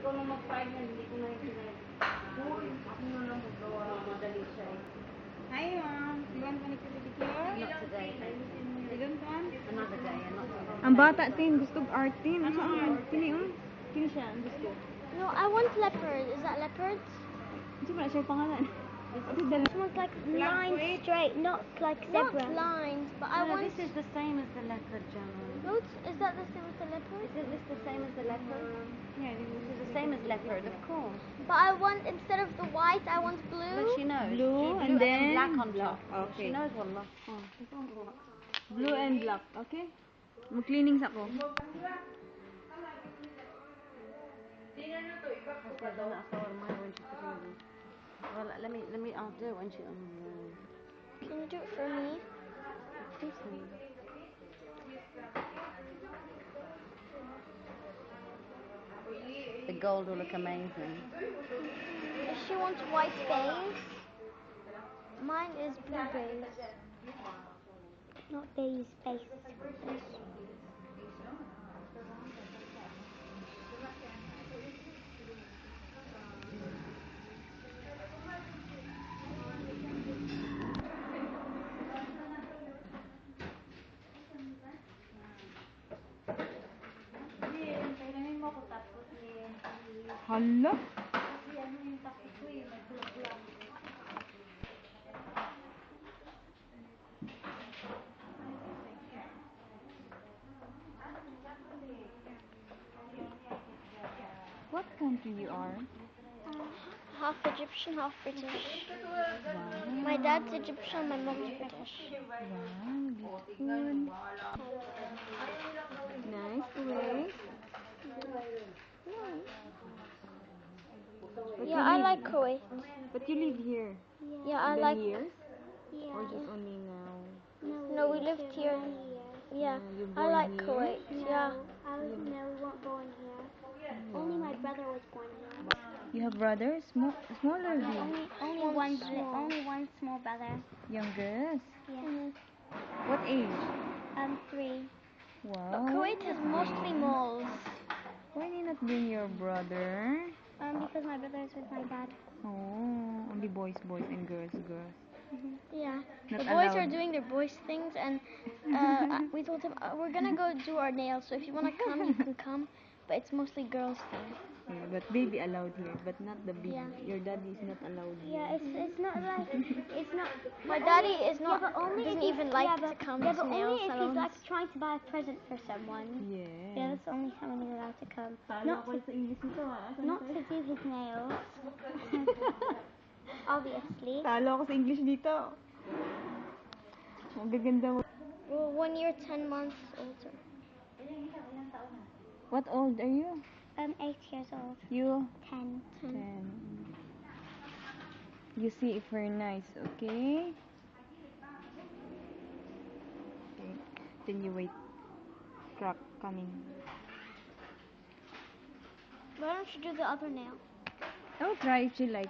ikaw na mag-find na, hindi ko na yung pinag. Uy, ako na lang magawa. Madali siya eh. Hi, Mom. You want me to pedicure? Not today. You don't want? Another day, not today. Ang bata, Tin. Gusto art, Tin. Ano saan? Kini, Kini siya. Ang gusto. No, I want leopard. Is that leopards? Hindi mo na siya pangalan. This one's like lined straight, not like zebra. Not lines, but I want... This is the same as the leopard, Gemma. No, is that the same as the leopard? Is this the same as the leopard? Yeah, This is the same as leopard, of course. But I want, instead of the white, I want blue. But she knows. Blue and then black on top. Okay. She knows wallah. Blue and black. Okay? Mag-cleaning sa ko. Well, let me, I'll do it when she, Can you do it for me? The gold will look amazing. If she wants white base, mine is blue base. Not beige base. Hala? What country you are? Half Egyptian, half British. My dad's Egyptian, my mom's British. Wow, beautiful. Nice way. Yeah, I like Kuwait. But you live here. Yeah, I Been like. years? Yeah. Or just only now? No, we lived here. Yeah, You I born like here? Kuwait. Yeah. No, we weren't born here. Only my brother was born here. You have brothers? Smaller than you? Only one small brother. Youngest? Yeah. What age? 3. Wow. But Kuwait has mostly malls. Why did you not bring your brother? Because my brother is with my dad. Oh, only boys and girls. Yeah. Not The boys allowed. are doing their boys things, and we told them we're gonna go do our nails. So if you wanna come, you can come. But it's mostly girls' things. Yeah, but baby allowed here, but not the big. Yeah. Your daddy is not allowed here. Yeah, it's not like it's not. My daddy is not. Yeah, but only doesn't if he- even like yeah, to but- come yeah, to but nail only if salons. he's like trying to buy a present for someone. Yeah. Yeah, that's the only time he's allowed to come. Not sa English nito Not to do his nails. Obviously. Talo ako sa English dito. Ang gaganda mo. Well, 1 year, 10 months older. What old are you? 8 years old. You? 10. 10. You see if we're nice, okay? Okay. Then you wait. Crack coming. Why don't you do the other nail? I'll try if you like.